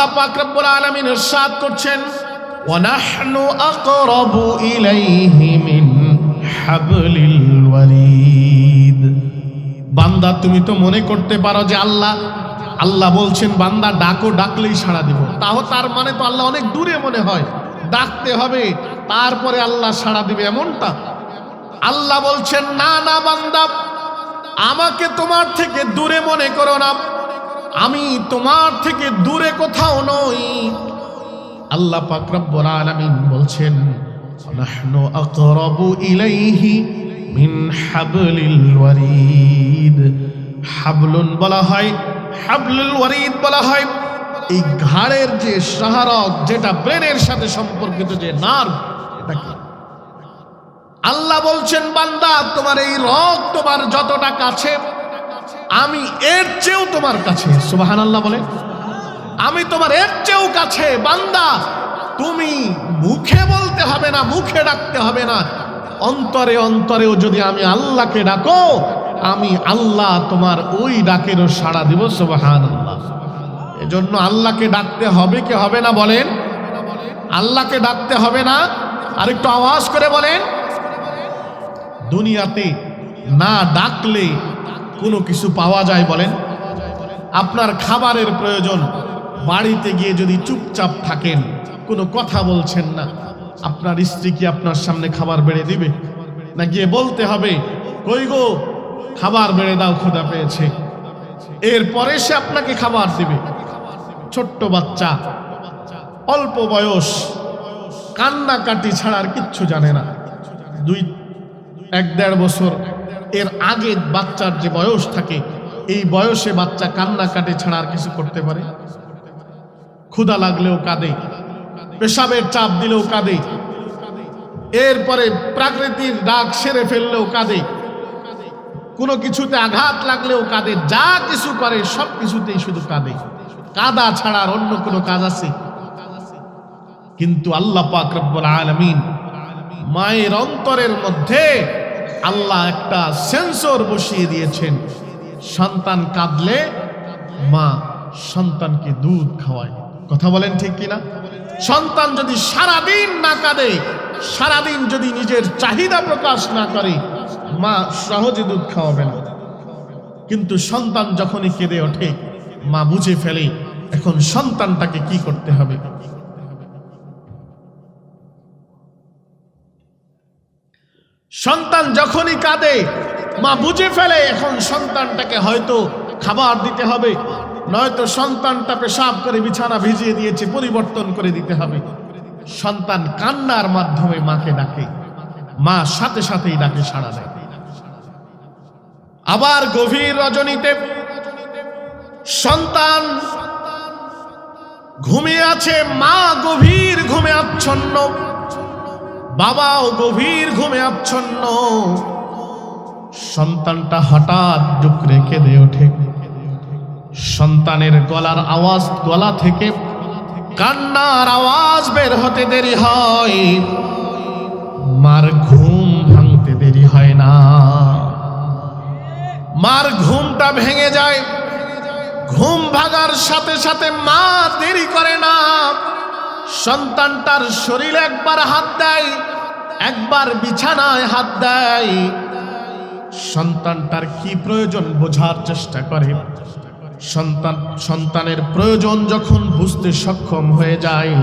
আল্লাহ পাক রব্বুল আলামিন ইরশাদ করছেন, ওয়া নাহনু আকরাবু ইলাইহি মিন হাবলিল ওয়ারিদ। বান্দা তুমি তো মনে করতে পারো যে আল্লাহ বলছেন বান্দা ডাকো, ডাকলেই সাড়া দিব, তার মানে তো আল্লাহ অনেক দূরে মনে হয়, ডাকতে হবে তারপরে আল্লাহ সাড়া দিবে এমনটা। আল্লাহ বলছেন না না বান্দা, আমাকে তোমার থেকে দূরে মনে করো না, আমি তোমার থেকে দূরে কোথাও নই। আল্লাহ পাক রব্বুল আলামিন বলছেন, নাহনু আকরাবু ইলাইহি মিন হাবলিল ওয়ারিদ। হাবলুন বলা হয়, হাবলুল ওয়ারিদ বলা হয় এই ঘাড়ের যে শাহরগ, যেটা ব্রেনের সাথে সম্পর্কিত যে নার্ভ, এটাকে আল্লাহ বলছেন বান্দা তোমার এই রগ তোমার যতটা কাছে, আমি এর চেয়েও তোমার কাছে। সুবহানাল্লাহ বলে, আমি তোমার এর চেয়েও কাছে। বান্দা তুমি মুখে বলতে হবে না, মুখে ডাকতে হবে না, অন্তরে অন্তরেও যদি আমি আল্লাহকে ডাকো, আমি আল্লাহ তোমার ওই ডাকেরও সাড়া দিব। সুবহানাল্লাহ। এজন্য আল্লাহকে ডাকতে হবে কি হবে না বলেন? আল্লাহকে ডাকতে হবে না? আরেকটু আওয়াজ করে বলেন। দুনিয়াতে না ডাকলে কোনো কিছু পাওয়া যায় বলেন? আপনার খাবারের প্রয়োজন, বাড়িতে গিয়ে যদি চুপচাপ থাকেন, কোনো কথা বলছেন না, আপনার স্ত্রী কি আপনার সামনে খাবার বেড়ে দিবে? না গিয়ে বলতে হবে, কই গো খাবার বেড়ে দাও, ক্ষুধা পেয়েছে, এরপরে সে আপনাকে খাবার দিবে। ছোট্ট বাচ্চা, অল্প বয়স, কান্নাকাটি ছাড়া আর কিচ্ছু জানে না, 1-1.5 বছর এর আগে বাচ্চার যে বয়স থাকে, এই বয়সে বাচ্চা কান্নাকাটি ছাড়া আর কিছু করতে পারে? ক্ষুধা লাগলেও কাঁদে, পেশাবের চাপ দিলেও কাঁদে, এরপরে প্রাকৃতিক ডাক সেরে ফেললেও কাঁদে, কোনো কিছুতে আঘাত লাগলেও কাঁদে, যা কিছু করে সব কিছুতেই শুধু কাঁদে। কাঁদা ছাড়া আর অন্য কোনো কাজ আছে? কিন্তু আল্লাহ পাক রব্বুল আলামিন মায়ের অন্তরের মধ্যে আল্লাহ একটা সেন্সর বসিয়ে দিয়েছেন। সন্তান কাঁদলে মা সন্তানকে দুধ খাওয়ায়। কথা বলেন ঠিক কিনা? সন্তান যদি সারাদিন না কাঁদে, সারাদিন যদি নিজের চাহিদা প্রকাশ না করে, মা সহজে দুধ খাওয়াবে না। কিন্তু সন্তান যখনই কেঁদে ওঠে, মা বুঝে ফেলে এখন সন্তানটাকে কি করতে হবে। সন্তান যখনই কাঁদে, মা বুঝে ফেলে এখন সন্তানটাকে হয়তো খাবার দিতে হবে, নয়তো সন্তানটা পেশাব করে বিছানা ভিজিয়ে দিয়েছে, পরিবর্তন করে দিতে হবে। সন্তান কান্নার মাধ্যমে মাকে ডাকে, মা সাথে সাথেই ডাকে সাড়া দেয়। আবার গভীর রজনীতে সন্তান ঘুমিয়ে আছে, মা গভীর ঘুমে আচ্ছন্ন, বাবাও গভীর ঘুমে আচ্ছন্ন। সন্তানটা হঠাৎ ডুকরে কেঁদে ওঠে। সন্তানের গলার আওয়াজ, গলা থেকে কান্নার আওয়াজ বের হতে দেরি হয়, মার ঘুম ভাঙতে দেরি হয় না। মার ঘুমটা ভেঙে যায়। ঘুম ভাঙার সাথে সাথে মা দেরি করে না, সন্তানটার শরীরে একবার হাত দেয়, একবার বিছানায় হাত দেয়। সন্তানটার কি প্রয়োজন বোঝার চেষ্টা করে। সন্তানের প্রয়োজন যখন বুঝতে সক্ষম হয়ে যায়,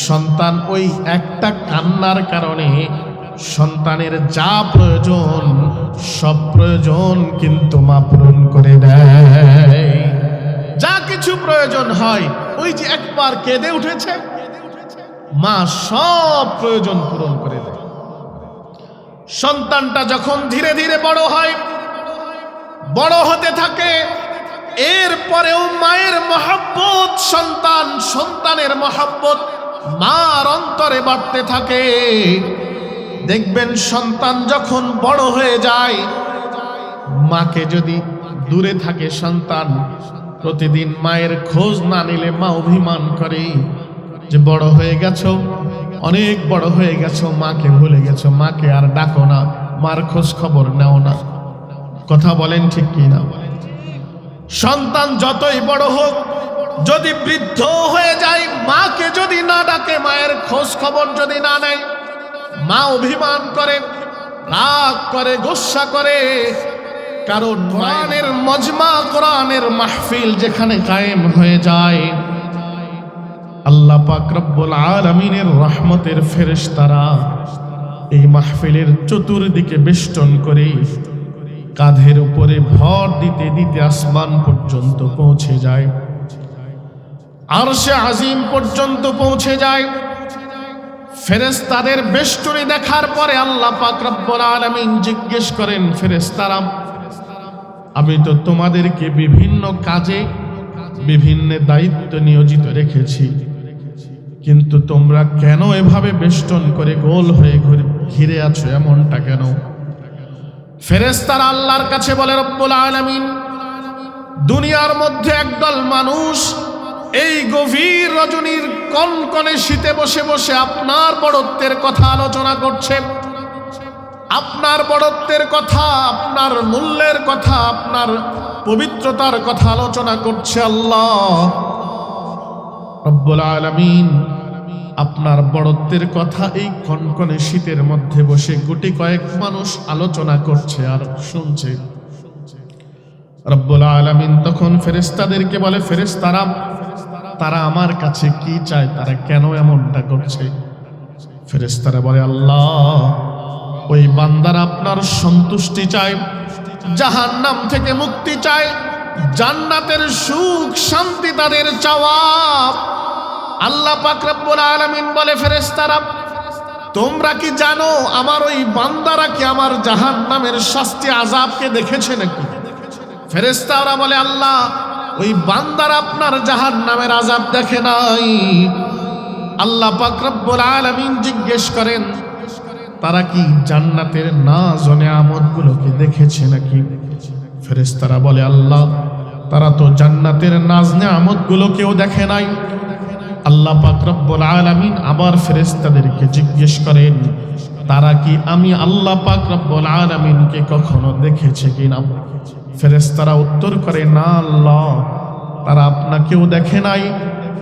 সন্তান ওই একটা কান্নার কারণে সন্তানের যা প্রয়োজন সব প্রয়োজন কিন্তু মা পূরণ করে দেয়। যা কিছু প্রয়োজন হয়, ওই যে একবার কেঁদে উঠেছে, মা সব প্রয়োজন পূরণ করে দেয়। সন্তানটা যখন ধীরে ধীরে বড় হয়, বড় হতে থাকে, এরপরেও মায়ের মহব্বত সন্তানের মহব্বত মার অন্তরে বাড়তে থাকে। দেখবেন সন্তান যখন বড় হয়ে যায়, মাকে যদি দূরে থাকে সন্তান, প্রতিদিন মায়ের খোঁজ না নিলে মা অভিমান করে যে বড় হয়ে গেছো, অনেক বড় হয়ে গেছো, মাকে ভুলে গেছো, মাকে আর ডাকো না, মার খোঁজ খবর নাও না। কথা বলেন ঠিক কি না? সন্তান যতই বড় হোক, যদি বৃদ্ধ হয়ে যায়, মাকে যদি না ডাকে, মায়ের খোঁজ খবর যদি না নেয়, মা অভিমান করে, রাগ করে, গোসা করে। কারণ কোরআনের মজমা, কোরআনের মাহফিল যেখানে কায়েম হয়ে যায়, আল্লাহ পাক রব্বুল আলামিনের রহমতের ফেরেশতারা এই মাহফিলের চতুর্দিকে বেষ্টন করে কাঁধের উপরে ভর দিতে দিতে আসমান পর্যন্ত পৌঁছে যায়, আরশে আজিম পর্যন্ত পৌঁছে যায়। ফেরেশতাদের বেষ্টনী দেখার পরে আল্লাহ পাক রব্বুল আলামিন জিজ্ঞেস করেন, ফেরেশতারা, আমি তো তোমাদেরকে বিভিন্ন কাজে বিভিন্ন দায়িত্ব নিয়োজিত রেখেছি, কিন্তু তোমরা কেন এভাবে বেষ্টন করে গোল হয়ে ঘিরে আছো, এমনটা কেন? ফেরেশতারা আল্লাহর কাছে বলে, রব্বুল আলামিন, দুনিয়ার মধ্যে একদল মানুষ এই গভীর রজনীর কনকনে শীতে বসে বসে আপনার বড়ত্বের কথা আলোচনা করছে, আপনার বড়ত্বের কথা, আপনার মূল্যের কথা, আপনার পবিত্রতার কথা আলোচনা করছে। আল্লাহ রব্বুল আলামিন আপনার বড়ত্বের কথা এই কনকনে শীতের মধ্যে বসে গুটি কয়েক মানুষ আলোচনা করছে আর শুনছে। রব্বুল আলামিন তখন ফেরেশতাদেরকে বলে, ফেরেশতারা, তারা আমার কাছে কি চায়, তারা কেন এমনটা করছে? ফেরেশতারা বলে, আল্লাহ, ওই বান্দারা আপনার সন্তুষ্টি চায়, জাহান্নাম থেকে মুক্তি চায়, জান্নাতের সুখ শান্তি তাদের চাওয়া। আল্লাহ পাক রব্বুল আলামিন বলে, ফেরেশতারা, তোমরা কি জানো আমার ওই বান্দারা কি আমার জাহান্নামের শাস্তি আযাবকে দেখেছে নাকি? ফেরেশতারা বলে, আল্লাহ, ওই বান্দারা আপনার জাহান্নামের আযাব দেখে নাই। আল্লাহ পাক রব্বুল আলামিন জিজ্ঞেস করেন, তারা কি জান্নাতের নাজ ও নেয়ামতগুলোকে দেখেছে নাকি? ফেরেশতারা বলে, আল্লাহ, তারা তো জান্নাতের নাজ নেয়ামতগুলোকেও দেখে নাই। আল্লাহ পাক রব্বুল আলামিন আবার ফেরেশতাদেরকে জিজ্ঞেস করেন, তারা কি আমি আল্লাহ পাক রব্বুল আলামিনকে কখনো দেখেছে কিনা? ফেরেশতারা উত্তর করে, না আল্লাহ, তারা আপনাকেও দেখে নাই,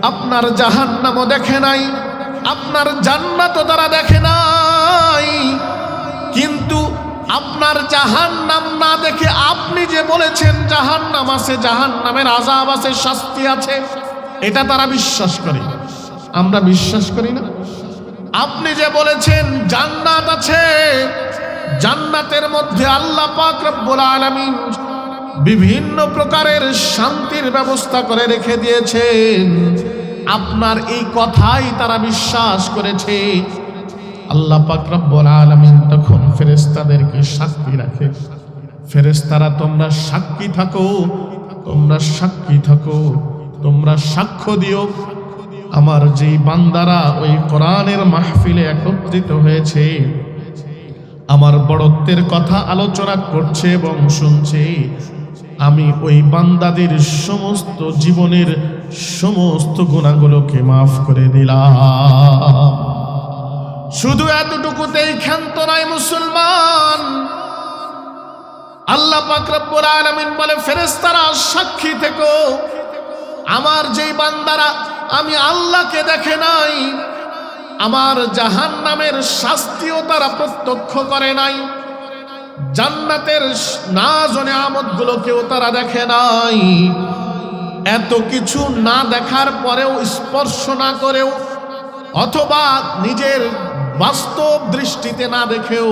আপনার জাহান্নামও দেখে নাই, আপনার জান্নাতও তারা দেখে নাই। কিন্তু আপনার জাহান্নাম না দেখে আপনি যে বলেছেন জাহান্নাম আছে, জাহান্নামের আযাব আছে, শাস্তি আছে, এটা তারা বিশ্বাস করে, আমরা বিশ্বাস করি না। আপনি যে বলেছেন জান্নাত আছে, জান্নাতের মধ্যে আল্লাহ পাক রব্বুল আলামিন বিভিন্ন প্রকারের শান্তির ব্যবস্থা করে রেখে দিয়েছেন, আপনার এই কথাই তারা বিশ্বাস করেছে। আল্লাহ পাক রব্বুল আলামিন তখন ফেরেশতাদেরকে সাক্ষী রাখে, ফেরেশতারা, তোমরা সাক্ষী থাকো, তোমরা সাক্ষী থাকো, তোমরা সাক্ষ্য দিও, আমার যেই বান্দারা ওই কোরআনের মাহফিলে একত্রিত হয়েছে, আমার বড়ত্বের কথা আলোচনা করছে এবং শুনছে, আমি ওই বান্দাদের সমস্ত জীবনের সমস্ত গুনাহগুলোকে মাফ করে দিলাম। শুধু এতটুকুতেই ক্ষান্ত নয় মুসলমান, আল্লাহ পাক রব্বুল আলামিন বলে, ফেরেশতারা, সাক্ষী থেকো, আমার যেই বান্দারা আমি আল্লাহকে দেখে নাই, আমার জাহান্নামের শাস্তিও তারা প্রত্যক্ষ করে নাই, জান্নাতের নাজ ও নেয়ামতগুলোকেও তারা দেখে নাই, এত কিছু না দেখার পরেও, স্পর্শ না করেও, অথবা নিজের বাস্তব দৃষ্টিতে না দেখেও,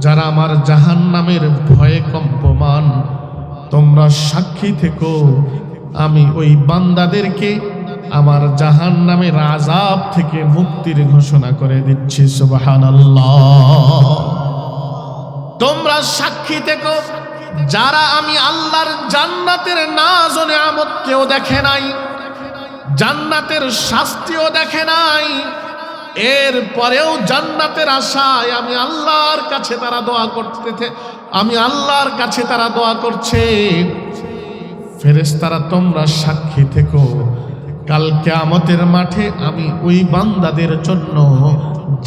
যারা আমার জাহান্নামের ভয়ে কম্পমান, তোমরা সাক্ষী থেকো, আমি ওই বান্দাদেরকে আমার জাহান্নামের আযাব থেকে মুক্তির ঘোষণা করে দিচ্ছি। সুবহানাল্লাহ। তোমরা সাক্ষী থেকো, যারা আমি আল্লাহর জান্নাতের নাজ ও নেয়ামতকেও দেখে নাই, জান্নাতের শাস্তিও দেখে নাই, এরপরেও জান্নাতের আশায় আমি আল্লাহর কাছে তারা দোয়া করতে, আমি আল্লাহর কাছে তারা দোয়া করছে। ফেরেশতারা, তোমরা সাক্ষী থেকো, কাল কিয়ামতের মাঠে আমি ওই বান্দাদের জন্য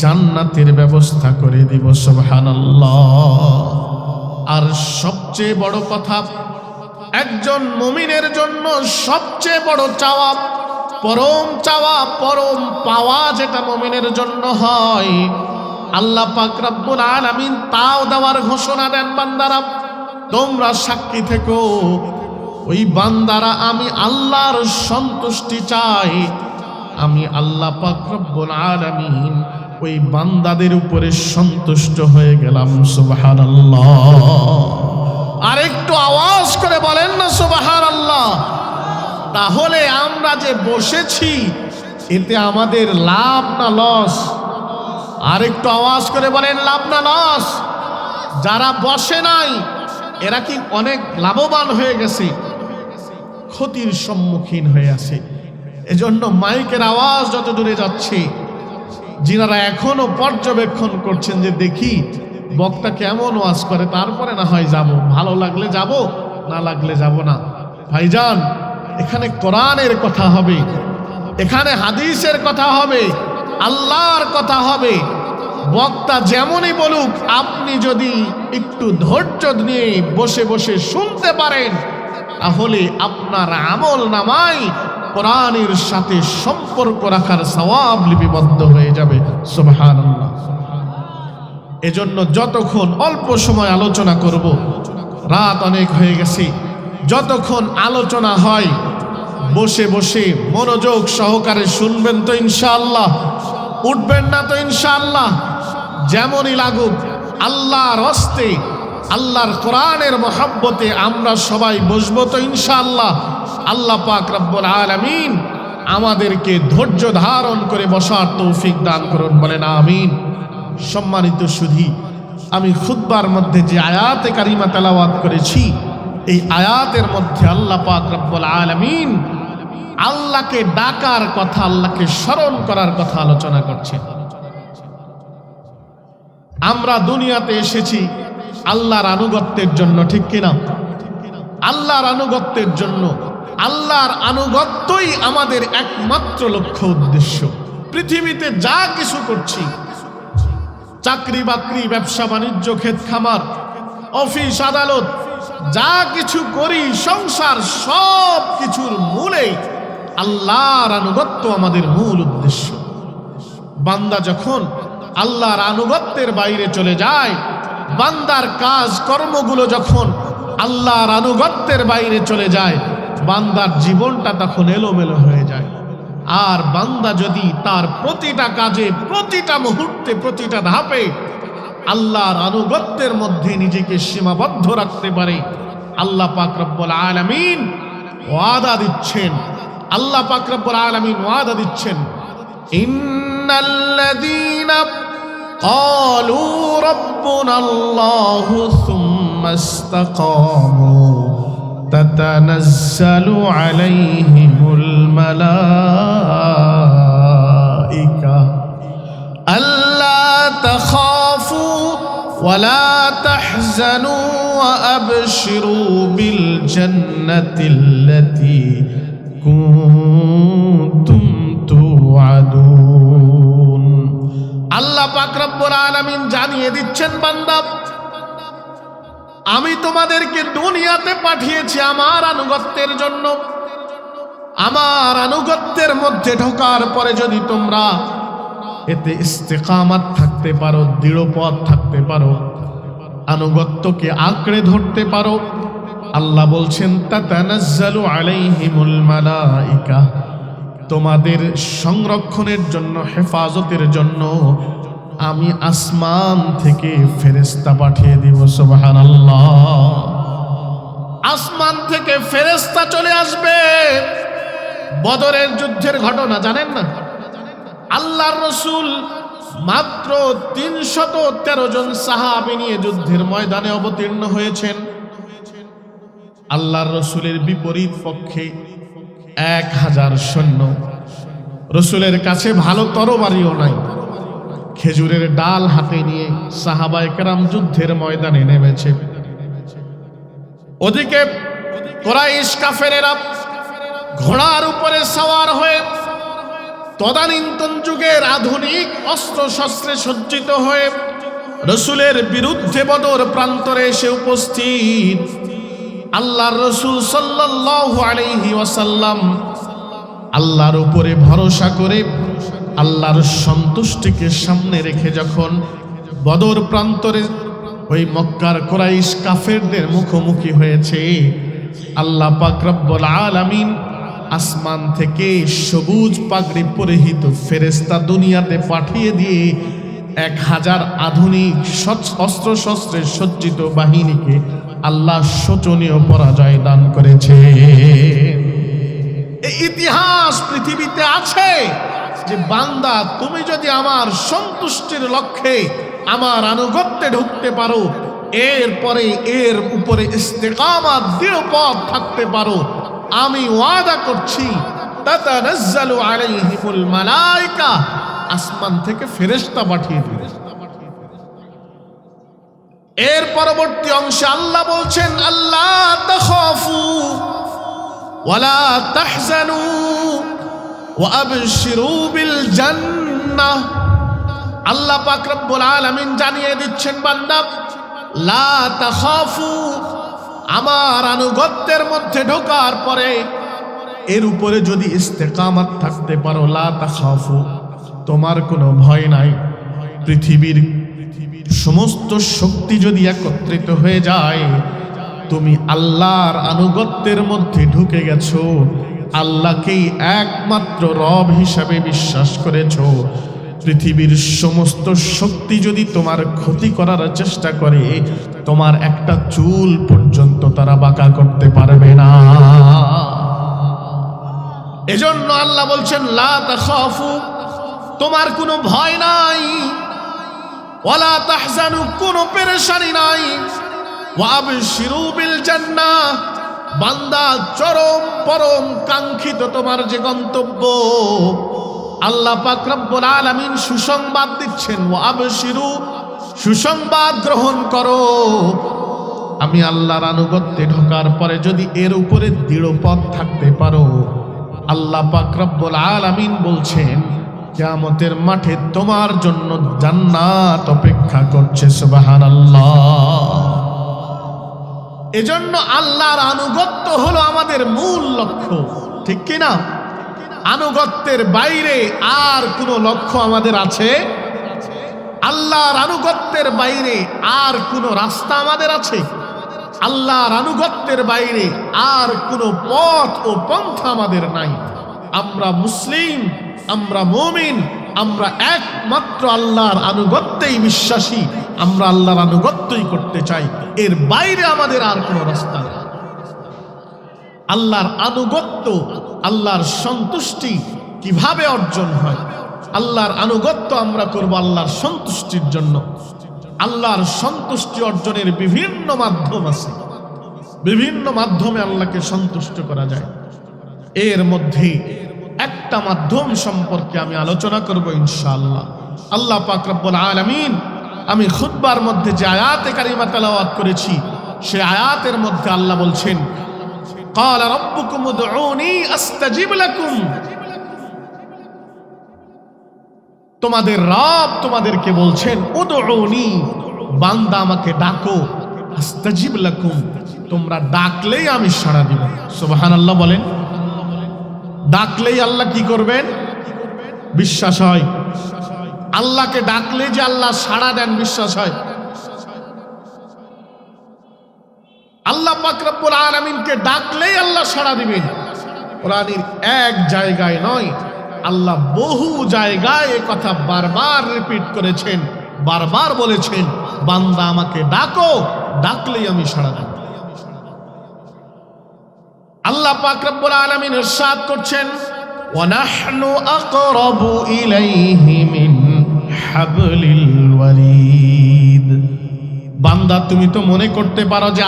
জান্নাতের ব্যবস্থা করে দিব। সুবহানাল্লাহ। আর সবচেয়ে বড় কথা, একজন মুমিনের জন্য সবচেয়ে বড় চাওয়া, পরম চাওয়া, পরম পাওয়া যেটা মুমিনের জন্য হয়, আল্লাহ পাক রব্বুল আলামিন তাও দেওয়ার ঘোষণা দেন, বান্দারা তোমরা সাক্ষী থেকো, ওই বান্দারা আমি আল্লাহর সন্তুষ্টি চাই, আমি আল্লাহ পাক রব্বুল আলামিন ওই বান্দাদের উপরে সন্তুষ্ট হয়ে গেলাম। সুবহানাল্লাহ। আর একটু আওয়াজ করে বলেন না সুবহানাল্লাহ। তাহলে আমরা যে বসেছি এতে আমাদের লাভ না লস? আর একটু আওয়াজ করে বলেন লাভ না লস? যারা বসে নাই এরা কি অনেক লাভবান হয়ে গেছে? ক্ষতির সম্মুখীন হয়ে আছে। এজন্য মাইকের আওয়াজ যত দূরে যাচ্ছে, যিনারা এখনো পর্যবেক্ষণ করছেন যে দেখি বক্তা কেমন ওয়াজ করে, তারপরে না হয় যাব, ভালো লাগলে যাব, না লাগলে যাব না। ভাইজান, এখানে কোরআনের কথা হবে, এখানে হাদিসের কথা হবে, আল্লাহর কথা হবে। বক্তা যেমনই বলুক, আপনি যদি একটু ধৈর্য নিয়ে বসে বসে শুনতে পারেন, তাহলে আপনার আমল নামায় কোরআনের সাথে সম্পর্ক রাখার সওয়াব লিপিবদ্ধ হয়ে যাবে। সুবহানাল্লাহ। এজন্য যতক্ষণ অল্প সময় আলোচনা করব, রাত অনেক হয়ে গেছে, যতক্ষণ আলোচনা হয় বসে বসে মনোযোগ সহকারে শুনবেন তো ইনশাআল্লাহ? উঠবেন না তো ইনশাআল্লাহ? যেমনই লাগুক, আল্লাহর হস্তে, আল্লাহর কোরআনের মহব্বতে আমরা সবাই বসবো তো ইনশাআল্লাহ? আল্লাহ পাক রব্বুল আলামিন আমাদেরকে ধৈর্য ধারণ করে বসার তৌফিক দান করুন, বলেন আমিন। সম্মানিত সুধী, আমি খুতবার মধ্যে যে আয়াতে কারিমা তেলাওয়াত করেছি, এই আয়াতের মধ্যে আল্লাহ পাক রব্বুল আলামিন আল্লাহকে ডাকার কথা, আল্লাহকে স্মরণ করার কথা আলোচনা করছেন। আমরা দুনিয়াতে এসেছি আল্লাহর আনুগত্যের জন্য, ঠিক কিনা? আল্লাহর আনুগত্যের জন্য। আল্লাহর আনুগত্যই আমাদের একমাত্র লক্ষ্য উদ্দেশ্য। পৃথিবীতে যা কিছু করছি, চাকরি বাকরি, ব্যবসা বাণিজ্য, ক্ষেত খামার, অফিস আদালত, যা কিছু করি, সংসার, সব কিছুর মূলে আল্লাহর আনুগত্য আমাদের মূল উদ্দেশ্য। বান্দা যখন আল্লাহর আনুগত্যের বাইরে চলে যায়, বান্দার কাজ কর্মগুলো যখন আল্লাহর আনুগত্যের বাইরে চলে যায়, বান্দার জীবনটা তখন এলোমেলো হয়ে যায়। আর বান্দা যদি তার প্রতিটা কাজে, প্রতিটা মুহূর্তে, প্রতিটা ধাপে আল্লাহর আনুগত্যের মধ্যে নিজেকে সীমাবদ্ধ রাখতে পারে, আল্লাহ পাক রব্বুল আলামিন ওয়াদা দিচ্ছেন, আল্লাহ পাক রব্বুল আলামিন ওয়াদা দিচ্ছেন, ইন্নাল্লাযীনা ক্বালু রাব্বুনাল্লাহু সুম্মা ইসতাকামু তাতানাজ্জালু আলাইহিমুল মালাইকা আল্লা তাখাফু ওয়ালা তাহজানু ওয়া আবশিরু বিল জান্নাতিল্লাতী কুনতুম তুআদুন। আল্লাহ পাক রব্বুল আলামিন জানিয়ে দিচ্ছেন, বান্দা, আমি তোমাদেরকে দুনিয়াতে পাঠিয়েছি আমার আনুগত্যের জন্য। আমার আনুগত্যের মধ্যে ঢোকার পরে যদি তোমরা এতে ইস্তেকামাত থাকতে পারো, দৃঢ়পথ থাকতে পারো, আনুগত্যকে আঁকড়ে ধরতে পারো, আল্লাহ বলছেন তাতানাজ্জালু আলাইহিমুল মালাইকা, তোমাদের সংরক্ষণের জন্য, হেফাজতের জন্য আমি আসমান থেকে ফেরেশতা পাঠিয়ে দিব। সুবহানাল্লাহ। আসমান থেকে ফেরেশতা চলে আসবে। বদরের যুদ্ধের ঘটনা জানেন না? আল্লাহর রাসূল মাত্র ৩১৩ জন সাহাবী নিয়ে যুদ্ধের ময়দানে অবতীর্ণ হয়েছেন। আল্লাহর রাসূলের বিপরীত পক্ষে ১০০০ সৈন্য। রাসূলের কাছে ভালো তরবারিও নাই। খেজুরের ডাল হাতে নিয়ে সাহাবায়ে কেরাম যুদ্ধের ময়দানে নেমেছে। ওদিকে কুরাইশ কাফেরেরা ঘোড়ার উপরে সওয়ার হয়ে, তদানীন্তন যুগের আধুনিক অস্ত্র শস্ত্রে সজ্জিত হয়ে রাসূলের বিরুদ্ধে বদর প্রান্তরে এসে উপস্থিত। আল্লাহর রাসূল সাল্লাল্লাহু আলাইহি ওয়াসাল্লাম আল্লাহর উপরে ভরসা করে আল্লাহর সন্তুষ্টিকে সামনে রেখে যখন বদর প্রান্তরে ওই মক্কার কুরাইশ কাফেরদের মুখোমুখি হয়েছে, আল্লাহ পাক রব্বুল আলামিন আসমান থেকে সবুজ পাগড়ি পরিহিত ফেরেশতা দুনিয়াতে পাঠিয়ে দিয়ে 1000 আধুনিক অস্ত্র শস্ত্রে সজ্জিত বাহিনীকে আল্লাহ শোচনীয় পরাজয় দান করেছে। এই ইতিহাস পৃথিবীতে আছে যে বান্দা তুমি যদি আমার সন্তুষ্টির লক্ষ্যে আমার আনুগত্যে ঢুকতে পারো, এরপরে এর উপরে ইস্তেকামাত দৃঢ় পথ থাকতে পারো, আমি ওয়াদা করছি তাতানাজ্জালু আলাইহিমুল মালায়েকা, আসমান থেকে ফেরেশতা পাঠিয়ে দিবে। এর পরবর্তী অংশে আল্লাহ বলছেন আল্লাহ তাখাফু ওয়ালা তাহজানু ওয়া আবশিরু বিল জান্নাহ। আল্লাহ পাক রব্বুল আলামিন জানিয়ে দিচ্ছেন বান্দা লা তাখাফু, আমার আনুগত্যের মধ্যে ঢোকার পরে এর উপরে যদি ইস্তেকামাত থাকতে পারো, লা তাখাফু, তোমার কোনো ভয় নাই। পৃথিবীর সমস্ত শক্তি যদি একত্রিত হয়ে যায়, তুমি আল্লাহর আনুগত্যের মধ্যে ঢুকে গেছো, আল্লাহকেই একমাত্র রব হিসাবে বিশ্বাস করেছো, পৃথিবীর সমস্ত শক্তি যদি তোমার ক্ষতি করার চেষ্টা করে, তোমার একটা চুল পর্যন্ত তারা বাঁকা করতে পারবে না। এজন্য আল্লাহ বলছেন লা তাখাফু, তোমার কোনো ভয় নাই, ওয়ালা তাহজানু, কোনো পেরেশানি নাই, ওয়া আবশিরু বিল জান্নাহ, বান্দা চরম পরম কাঙ্ক্ষিত তোমার যে গন্তব্য, আল্লাহ পাক রব্বুল আলামিন সুসংবাদ দিচ্ছেন, ওয়া আবশিরু, সুসংবাদ গ্রহণ করো। আমি আল্লাহর আনুগত্যে ঢোকার পরে যদি এর উপরে দৃঢ় পথ থাকতে পারো, আল্লাহ পাক রব্বুল আলামিন বলছেন কিয়ামতের মাঠে তোমার জন্য জান্নাত অপেক্ষা করছে। সুবহানাল্লাহ। এজন্য আল্লাহর আনুগত্য হলো আমাদের মূল লক্ষ্য, ঠিক কি না? আনুগত্যের বাইরে আর কোনো লক্ষ্য আমাদের আছে? আল্লাহর আনুগত্যের বাইরে আর কোনো রাস্তা আমাদের আছে? আল্লাহর আনুগত্যের বাইরে আর কোনো পথ ও পন্থা আমাদের নাই। আমরা মুসলিম, আমরা মুমিন, আমরা একমাত্র আল্লাহর আনুগত্যেই বিশ্বাসী, আমরা আল্লাহর আনুগত্যই করতে চাই, এর বাইরে আমাদের আর কোনো রাস্তা নেই। আল্লাহর আনুগত্য, আল্লাহর সন্তুষ্টি কিভাবে অর্জন হয়? আল্লাহর আনুগত্য আমরা করব আল্লাহর সন্তুষ্টির জন্য। আল্লাহর সন্তুষ্টি অর্জনের বিভিন্ন মাধ্যম আছে, বিভিন্ন মাধ্যমে আল্লাহকে সন্তুষ্ট করা যায়। এর মধ্যে একটা মাধ্যম সম্পর্কে আমি আলোচনা করব ইনশাআল্লাহ। আল্লাহ পাক রব্বুল আলামিন, আমি খুতবার মধ্যে যে আয়াতে কারিমা তেলাওয়াত করেছি, সে আয়াতের মধ্যে আল্লাহ বলছেন ক্বালা রাব্বুকুম উদউনি আস্তাজিব লাকুম, তোমাদের রব তোমাদেরকে বলছেন উদউনি, বান্দা আমাকে ডাকো, আস্তাজিব লাকুম, তোমরা ডাকলেই আমি সাড়া দিব। সুবহানাল্লাহ বলেন। ডাকলেই আল্লাহ কি করবেন? বিশ্বাস হয়। আল্লাহকে ডাকলে যে আল্লাহ সাড়া দেন, বিশ্বাস হয়। আল্লাহ পাক রব্বুল আলামিনকে ডাকলেই আল্লাহ সাড়া দিবেন। কোরআনের এক জায়গায় নয়, আল্লাহ বহু জায়গায় এই কথা বারবার রিপিট করেছেন, বারবার বলেছেন বান্দা আমাকে ডাকো, ডাকলেই আমি সাড়া দেব। আল্লাহ পাক রব্বুল আলামিন ইরশাদ করছেন ওয়া নাহনু আকরাবু ইলাইহি মিন হাবলিল ওয়ারিদ। বান্দা তুমি তো মনে করতে পারো যে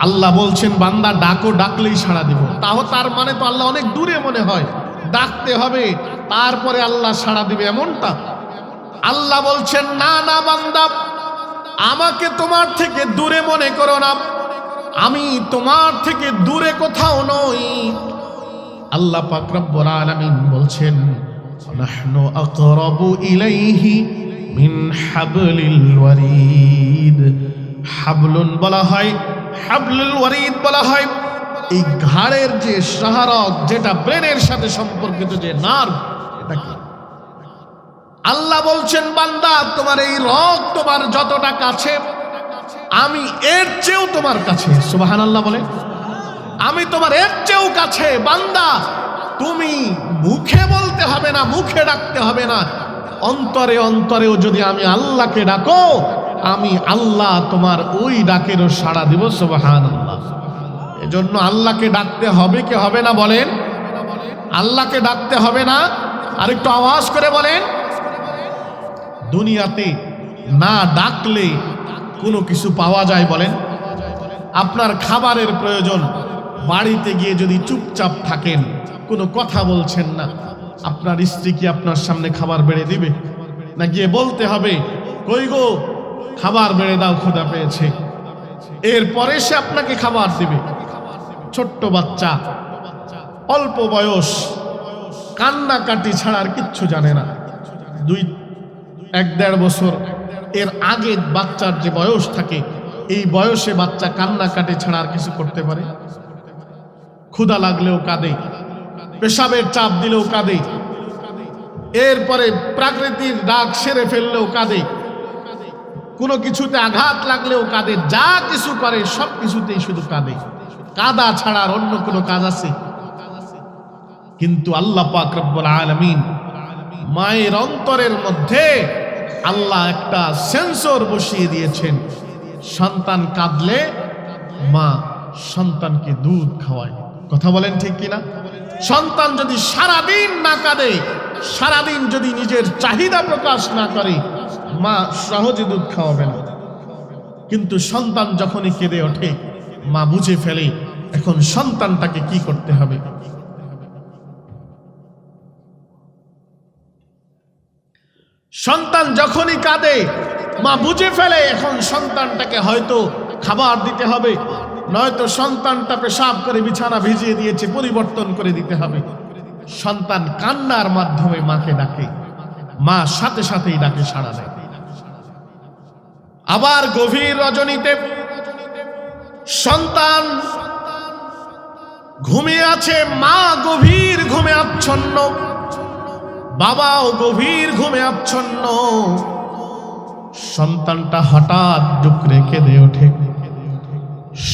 আল্লাহ বলছেন বান্দা ডাকো, ডাকলেই সাড়া দিব, তাও তার মানে তো আল্লাহ অনেক দূরে মনে হয়, ডাকতে হবে তারপরে আল্লাহ সাড়া দিবে এমনটা? আল্লাহ বলছেন না না বান্দা, আমাকে তোমার থেকে দূরে মনে করো না, আমি তোমার থেকে দূরে কোথাও নই। আল্লাহ পাক রব্বুল আলামিন বলছেন নাহনু আকরাবু ইলাইহি মিন হাবলিল ওয়ারিদ। হাবলুন বলা হয় হাবলুল ওয়ারিদ বলা হয় এই ঘাড়ের যে শাহরগ, যেটা ব্রেনের সাথে সম্পর্কিত যে নার্ভ, এটাকে আল্লাহ বলছেন বান্দা তোমার এই রগ তোমার যতটা কাছে আমি এর চেয়েও তোমার কাছে। সুবহানাল্লাহ বলে, আমি তোমার এর চেয়েও কাছে। বান্দা তুমি মুখে বলতে হবে না, মুখে ডাকতে হবে না, অন্তরে অন্তরেও যদি আমি আল্লাহকে ডাকো, আমি আল্লাহ তোমার ওই ডাকেরও সাড়া দিব। সুবহানাল্লাহ। এজন্য আল্লাহকে ডাকতে হবে কি হবে না বলেন? আল্লাহকে ডাকতে হবে না? আর একটু আওয়াজ করে বলেন। দুনিয়াতে না ডাকলে কোনো কিছু পাওয়া যায় বলেন? আপনার খাবারের প্রয়োজন, বাড়িতে গিয়ে যদি চুপচাপ থাকেন, কোনো কথা বলছেন না, আপনার স্ত্রী কি আপনার সামনে খাবার বেড়ে দিবে? না গিয়ে বলতে হবে কই গো খাবার বেড়ে দাও, ক্ষুধা পেয়েছে, এরপরে সে আপনাকে খাবার দিবে। ছোট্ট বাচ্চা, অল্প বয়স, কান্নাকাটি ছাড়া আর কিচ্ছু জানে না। 1-1.5 বছর এর আগে বাচ্চার যে বয়স থাকে, এই বয়সে বাচ্চা কান্নাকাটি ছাড়া আর কিছু করতে পারে? ক্ষুধা লাগলেও কাঁদে, পেশাবের চাপ দিলেও কাঁদে, এরপরে প্রাকৃতিক ডাক সেরে ফেললেও কাঁদে, কোনো কিছুতে আঘাত লাগলেও কাঁদে, যা কিছু করে সব কিছুতেই শুধু কাঁদে। কাঁদা ছাড়া আর অন্য কোনো কাজ আছে? কিন্তু আল্লাহ পাক রব্বুল আলামিন মায়ের অন্তরের মধ্যে আল্লাহ একটা সেন্সর বসিয়ে দিয়েছেন। সন্তান কাঁদলে মা সন্তানকে দুধ খাওয়ায়। কথা বলেন ঠিক কিনা? সন্তান যদি সারাদিন না কাঁদে, সারাদিন যদি নিজের চাহিদা প্রকাশ না করে, মা সহজে দুধ খাওয়াবে না। কিন্তু সন্তান যখনই কেঁদে ওঠে, মা বুঝে ফেলে এখন সন্তানটাকে কি করতে হবে। সন্তান যখনই কাঁদে, মা বুঝে ফেলে এখন সন্তানটাকে হয়তো খাবার দিতে হবে, নয়তো সন্তানটা পেশাব করে বিছানা ভিজিয়ে দিয়েছে, পরিবর্তন করে দিতে হবে। সন্তান কান্নার মাধ্যমে মাকে ডাকে, মা সাথে সাথেই ডাকে সাড়া দেয়। আবার গভীর রজনীতে সন্তান ঘুমিয়ে আছে, মা গভীর ঘুমে আচ্ছন্ন, বাবাও গভীর ঘুমে আচ্ছন্ন। সন্তানটা হঠাৎ ডুকরে কেঁদে ওঠে।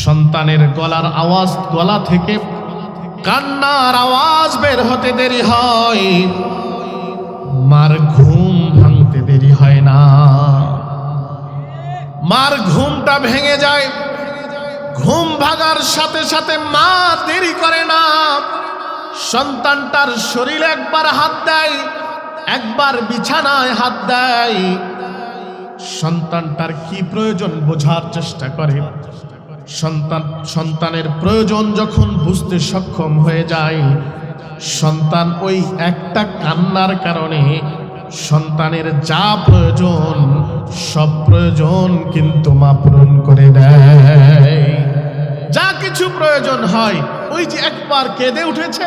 সন্তানের গলার আওয়াজ, গলা থেকে কান্নার আওয়াজ বের হতে দেরি হয়, মার ঘুম ভাঙতে দেরি হয় না। মার ঘুমটা ভেঙে যায়। ঘুম ভাঙার সাথে সাথে মা দেরি করে না, সন্তানটার শরীরে একবার হাত দেয়, একবার বিছানায় হাত দেয়। সন্তানটার কি প্রয়োজন বোঝার চেষ্টা করে। সন্তানের প্রয়োজন যখন বুঝতে সক্ষম হয়ে যায়, সন্তান ওই একটা কান্নার কারণে সন্তানের যা প্রয়োজন সব প্রয়োজন কিন্তু মা পূরণ করে দেয়। যা কিছু প্রয়োজন হয়, ওই যে একবার কেঁদে উঠেছে,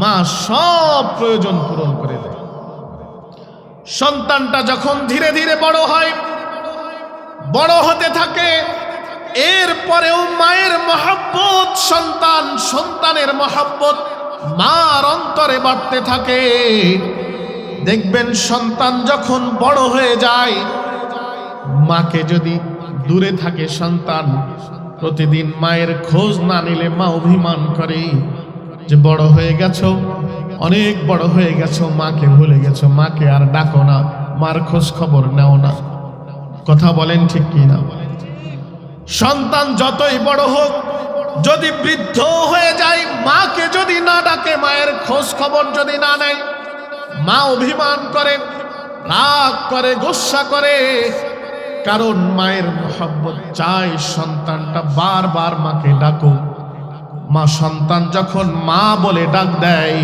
মা সব প্রয়োজন পূরণ করে দেয়। সন্তানটা যখন ধীরে ধীরে বড় হয়, বড় হতে থাকে, এরপরেও মায়ের মহব্বত সন্তানের মহব্বত মার অন্তরে বাড়তে থাকে। দেখবেন সন্তান যখন বড় হয়ে যায়, মাকে যদি দূরে থাকে সন্তান, প্রতিদিন মায়ের খোঁজ না নিলে মা অভিমান করে যে বড় হয়ে গেছো, অনেক বড় হয়ে গেছো, মাকে ভুলে গেছো, মাকে আর ডাকো না, মার খোঁজ খবর নেও না। কথা বলেন ঠিক কি না? সন্তান যতই বড় হোক, যদি বৃদ্ধ হয়ে যায়, মাকে যদি না ডাকে, মায়ের খোঁজ খবর যদি না নেয়, মা অভিমান করে, রাগ করে, গোসা করে। কারণ মায়ের মহব্বত চায় সন্তানটা বারবার মাকে ডাকো। মা সন্তান যখন মা বলে ডাক দেয়,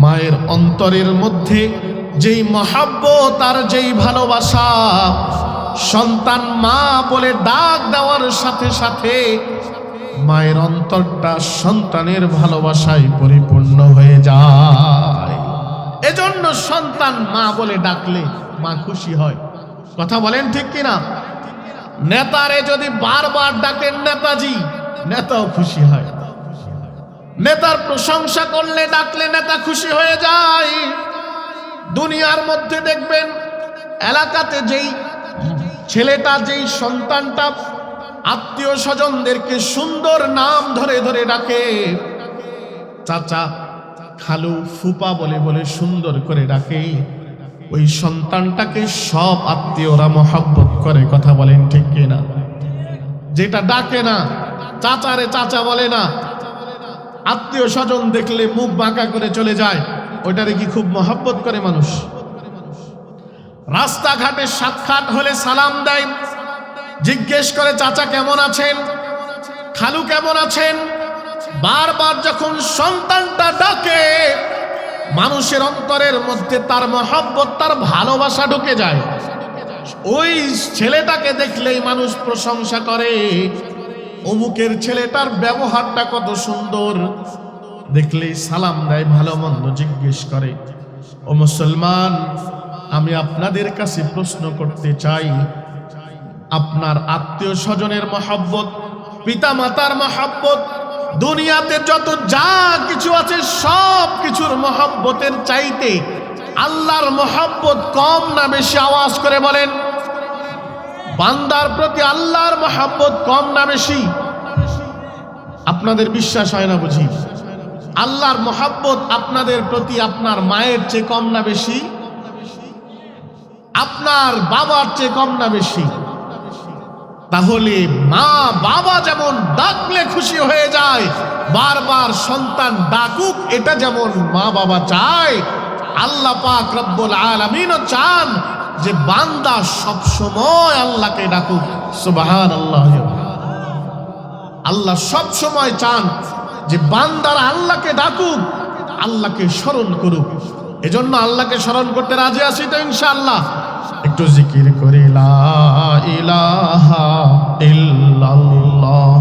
মায়ের অন্তরের মধ্যে যেই মহব্বত আর যেই ভালোবাসা, সন্তান মা বলে ডাক দেওয়ার সাথে সাথে মায়ের অন্তরটা সন্তানের ভালোবাসায় পরিপূর্ণ হয়ে যায়। এজন্য সন্তান মা বলে ডাকলে মা খুশি হয়। কথা বলেন ঠিক কিনা? নেতারে যদি বারবার ডাকেন নেতাজি, নেতাও খুশি হয়। নেতার প্রশংসা করলে, ডাকলে নেতা খুশি হয়ে যায়। দুনিয়ার মধ্যে দেখবেন এলাকাতে যেই ছেলেটা, যেই সন্তানটা আত্মীয় স্বজনদেরকে সুন্দর নাম ধরে ধরে ডাকে, চাচা, খালু, ফুপা বলে বলে সুন্দর করে ডাকে, ওই সন্তানটাকে সব আত্মীয়রা মহব্বত করে। কথা বলেন ঠিক কিনা? যেটা ডাকে না, চাচারে চাচা বলে না, আত্মীয় স্বজন দেখলে মুখ বাঁকা করে চলে যায়, ওইটারে কি খুব মহব্বত করে মানুষ? রাস্তাঘাটে সাক্ষাৎ হলে সালাম দেয়, জিজ্ঞেস করে চাচা কেমন আছেন, খালু কেমন আছেন। বারবার যখন সন্তানটা ডাকে, মানুষের অন্তরের মধ্যে তার মহব্বত, তার ভালোবাসা ঢুকে যায়। ওই ছেলেটাকে দেখলেই মানুষ প্রশংসা করে, অমুকের ছেলেটার ব্যবহারটা কত সুন্দর, দেখলেই সালাম দেয়, ভালো মন্দ জিজ্ঞেস করে। ও মুসলমান, আমি আপনাদের কাছে প্রশ্ন করতে চাই, আপনার আত্মীয় স্বজনের মহব্বত, পিতা মাতার মহব্বত, দুনিয়াতে যত যা কিছু আছে সব কিছুর মহব্বতের চাইতে আল্লাহর মহব্বত কম না বেশি? আওয়াজ করে বলেন। বান্দার প্রতি আল্লাহর মহব্বত কম না বেশি? আপনাদের বিশ্বাস হয় না বুঝি? আল্লাহর মহব্বত আপনাদের প্রতি আপনার মায়ের চেয়ে কম না বেশি? আপনার বাবার চেয়ে কম না বেশি? তাহলে মা বাবা যেমন ডাকলে খুশি হয়ে যায়, বারবার সন্তান ডাকুক, এটা যেমন মা বাবা চায়, আল্লাহ পাক রব্বুল আলামিনও চান যে বান্দা সব সময় আল্লাহকে ডাকুক। সুবহানাল্লাহ। আল্লাহ সব সময় চান যে বান্দারা আল্লাহকে ডাকুক, আল্লাহকে স্মরণ করুক। এজন্য আল্লাহকে স্মরণ করতে রাজি আছি তো ইনশাআল্লাহ? একটু জিকির করি, লা ইলাহা ইল্লাল্লাহ।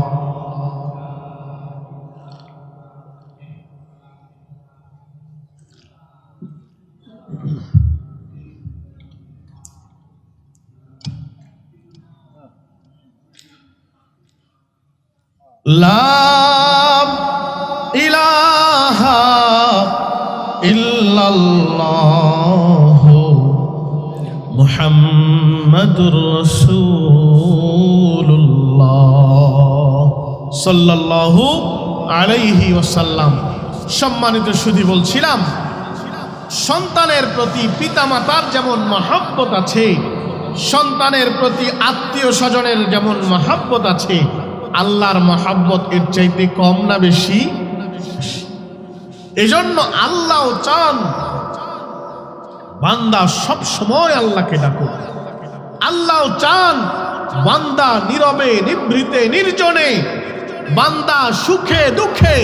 লা ইলাহা ইল্লাল্লাহ মুহাম্মাদুর রাসূলুল্লাহ সাল্লাল্লাহু আলাইহি ওয়াসাল্লাম। সম্মানিত সুধী, বলছিলাম সন্তানের প্রতি পিতামাতার যেমন মহব্বত আছে, সন্তানের প্রতি আত্মীয় স্বজনের যেমন মহব্বত আছে, আল্লাহর মহব্বত এর চাইতে কম না বেশি? এজন্য আল্লাহ চান বান্দা সব সময় আল্লাহকে ডাকুক। আল্লাহ চান বান্দা নীরবে, নিভৃতে, নির্জনে, বান্দা সুখে দুঃখে,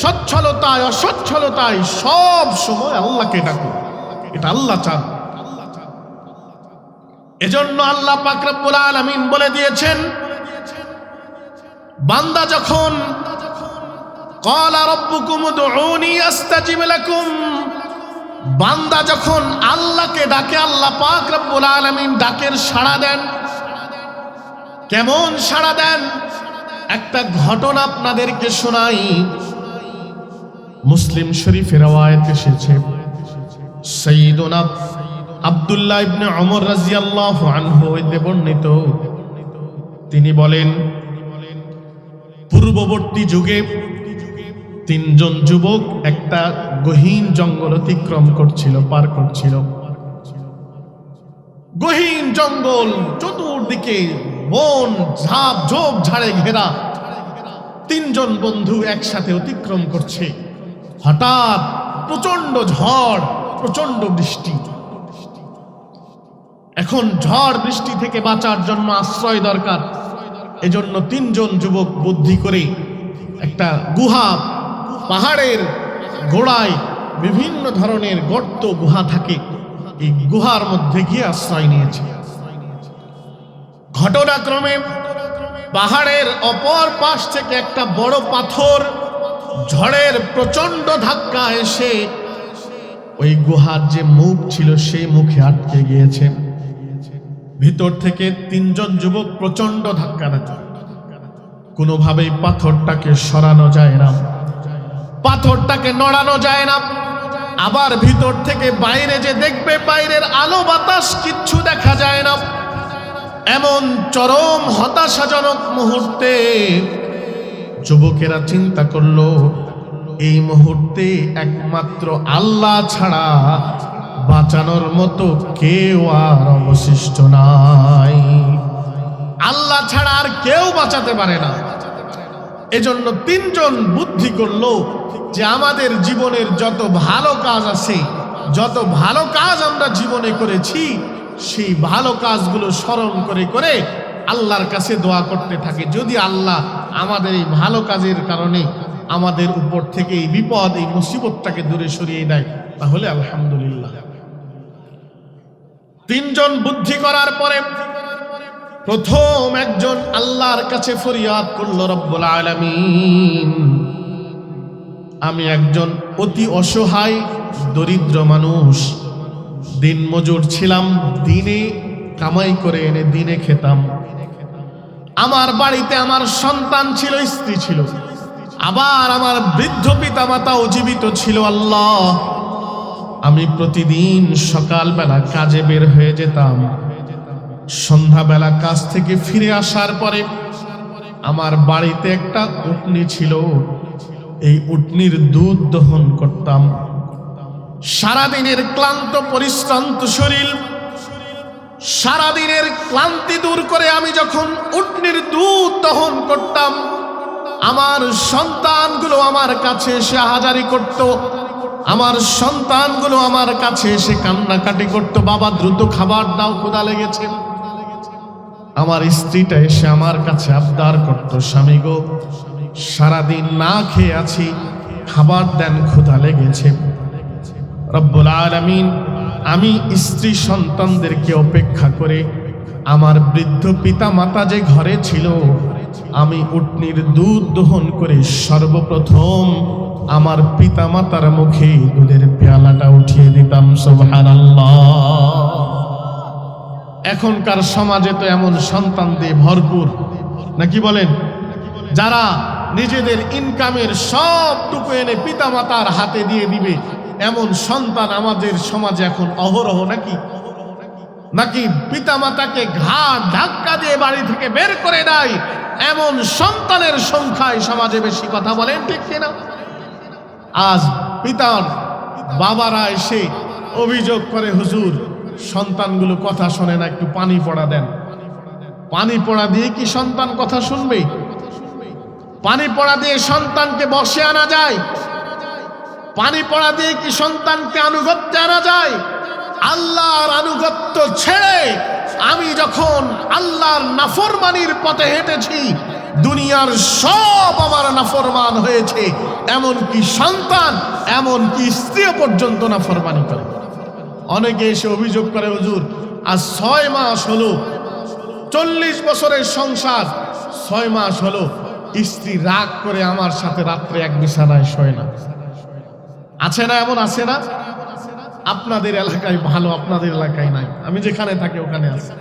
সচ্ছলতায় অসচ্ছলতায় সব সময় আল্লাহকে ডাকুক। এটা আল্লাহ চান। এজন্য আল্লাহ পাক রব্বুল আলামিন বলে দিয়েছেন, বান্দা যখন ক্বালা রাব্বুকুম উদউনি আস্তাজিব লাকুম, বান্দা যখন আল্লাহকে ডাকে, আল্লাহ পাক রব্বুল আলামিন ডাকের সাড়া দেন। কেমন সাড়া দেন? একটা ঘটনা আপনাদেরকে শোনাই। মুসলিম শরীফের রওয়ায়াত এসেছে, সাইয়্যিদুনা আব্দুল্লাহ ইবনে ওমর রাদিয়াল্লাহু আনহু হইতে বর্ণিত, তিনি বলেন, পূর্ববর্তী যুগে তিনজন যুবক একটা গহীন জঙ্গল অতিক্রম করছিল, পার করছিল। গহীন জঙ্গল, চতুর্দিকে বন, ঝাপ ঝোপ ঝাড়ে ঘেরা। তিনজন বন্ধু একসাথে অতিক্রম করছে। হঠাৎ প্রচন্ড ঝড়, প্রচন্ড বৃষ্টি। এখন ঝড় বৃষ্টি থেকে বাঁচার জন্য আশ্রয় দরকার। এজন্য তিনজন যুবক বুদ্ধি করে একটা গুহা, পাহাড়ের গোড়ায় বিভিন্ন ধরনের গর্ত গুহা থাকে, এই গুহার মধ্যে গিয়ে আশ্রয় নিয়েছে। ঘটনাক্রমে পাহাড়ের অপর পাশ থেকে একটা বড় পাথর ঝড়ের প্রচন্ড ধাক্কা এসে ওই গুহার যে মুখ ছিল সেই মুখে আটকে গিয়েছে। ভিতর থেকে তিনজন যুবক প্রচন্ড ধাক্কা দেয়, কোনোভাবেই পাথরটাকে সরানো যায় না, পাথরটাকে নড়ানো যায় না। আবার ভিতর থেকে বাইরে যে দেখবে, বাইরের আলো বাতাস কিচ্ছু দেখা যায় না। এমন চরম হতাশাজনক মুহূর্তে যুবকেরা চিন্তা করলো, এই মুহূর্তে একমাত্র আল্লাহ ছাড়া বাঁচানোর মতো কেউ আর অবশিষ্ট নাই, আল্লাহ ছাড়া আর কেউ বাঁচাতে পারে না। এজন্য তিনজন বুদ্ধি করলো যে আমাদের জীবনের যত ভালো কাজ আছে, যত ভালো কাজ আমরা জীবনে করেছি, সেই ভালো কাজগুলো স্মরণ করে করে আল্লাহর কাছে দোয়া করতে থাকে, যদি আল্লাহ আমাদের এই ভালো কাজের কারণে আমাদের উপর থেকে এই বিপদ, এই মুসিবতটাকে দূরে সরিয়ে দেয়, তাহলে আলহামদুলিল্লাহ। তিনজন বুদ্ধি করার পরে প্রথম একজন আল্লাহর কাছে ফরিয়াদ করলো, রব্বুল আলামিন, আমি একজন অতি অসহায় দরিদ্র মানুষ, দিন মজুর ছিলাম, দিনে কামাই করে এনে দিনে খেতাম। আমার বাড়িতে আমার সন্তান ছিল, স্ত্রী ছিল, আবার আমার বৃদ্ধ পিতা মাতাও জীবিত ছিল। আল্লাহ, আমি প্রতিদিন সকালবেলা কাজে বের হয়ে যেতাম, সন্ধ্যাবেলা কাজ থেকে ফিরে আসার পরে আমার বাড়িতে একটা উটনি ছিল, এই উটনির দুধ দহন করতাম। সারাদিনের ক্লান্ত পরিশ্রান্ত শরীর, সারাদিনের ক্লান্তি দূর করে আমি যখন উটনির দুধ দহন করতাম, আমার সন্তানগুলো আমার কাছে এসে হাজারি করত, আমার সন্তানগুলো আমার কাছে এসে কান্নাকাটি করত, বাবা দ্রুত খাবার দাও, ক্ষুধা লেগেছে। আমার স্ত্রীটা এসে আমার কাছে আবদার করত, স্বামী গো, সারাদিন না খেয়ে আছি, খাবার দেন, ক্ষুধা লেগেছে। রব্বুল আলামিন, আমি স্ত্রী সন্তানদেরকে অপেক্ষা করে আমার বৃদ্ধ পিতা মাতা যে ঘরে ছিল, আমি উটনির দুধ দহন করে সর্বপ্রথম আমার পিতা মাতার মুখে দুধের পেয়ালাটা উঠিয়ে দিতাম। সুবহানাল্লাহ। এখনকার সমাজে তো এমন সন্তান দিয়ে ভরপুর, নাকি বলেন? যারা নিজেদের ইনকামের সবটুকু এনে পিতা মাতার হাতে দিয়ে দিবে, এমন সন্তান আমাদের সমাজে এখন অহরহ, নাকি? নাকি পিতা মাতাকে ঘাড় ধাক্কা দিয়ে বাড়ি থেকে বের করে দেয়, এমন সন্তানের সংখ্যায় সমাজে বেশি। কথা বলেন ঠিক কিনা? আজ পিতার বাবারা এসে অভিযোগ করে, হুজুর, সন্তানগুলো কথা শোনে না, একটু পানি পড়া দেন। পানি পড়া দিয়ে কি সন্তান কথা শুনবে? পানি পড়া দিয়ে সন্তানকে বসে আনা যায়? পানি পড়া দিয়ে কি সন্তানকে আনুগত্যে আনা যায়? আল্লাহর আনুগত্য ছেড়ে আমি যখন আল্লাহর নাফরমানির পথে হেঁটেছি, দুনিয়ার সব আমার নাফরমান হয়েছে, এমনকি সন্তান, এমনকি স্ত্রী পর্যন্ত নাফরমানি করে। অনেকে এসে অভিযোগ করে, হুজুর, আজ 6 মাস হলো, 40 বছরের সংসার, 6 মাস হলো স্ত্রী রাগ করে আমার সাথে রাত্রে এক বিছানায় শোয় না। আছে না? এমন আছে না? আপনাদের এলাকায় ভালো, আপনাদের এলাকায় নাই, আমি যেখানে থাকি ওখানে আছে।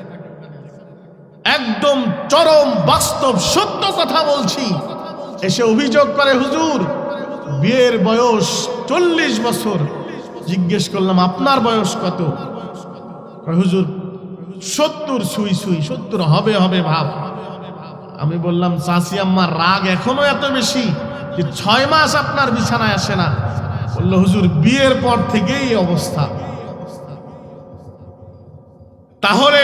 একদম চরম বাস্তব সত্য কথা বলছি। এসে অভিযোগ করে, হুজুর, বিয়ের বয়স 40 বছর। জিজ্ঞেস করলাম, আপনার বয়স কত? হুজুর 70 সুই সুই, 70 হবে হবে ভাব। আমি বললাম, চাচি আম্মার রাগ এখনো এত বেশি যে 6 মাস আপনার বিছানায় আসে না? বললো, হুজুর, বিয়ের পর থেকেই এই অবস্থা। তাহলে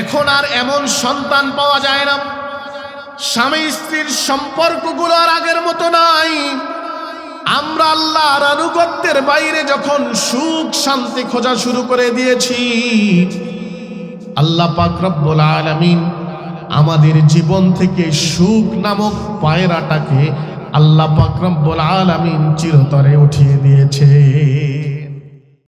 এখন আর এমন সন্তান পাওয়া যায় না। স্বামী স্ত্রীর সম্পর্কগুলো আর আগের মতো নাই। আমরা আল্লাহর আনুগত্যের বাইরে যখন সুখ শান্তি খোঁজা শুরু করে দিয়েছি, আল্লাহ পাক রব্বুল আলামিন আমাদের জীবন থেকে সুখ নামক পায়রাটাকে আল্লাহ পাক রব্বুল আলামিন চিরতরে উঠিয়ে দিয়েছে।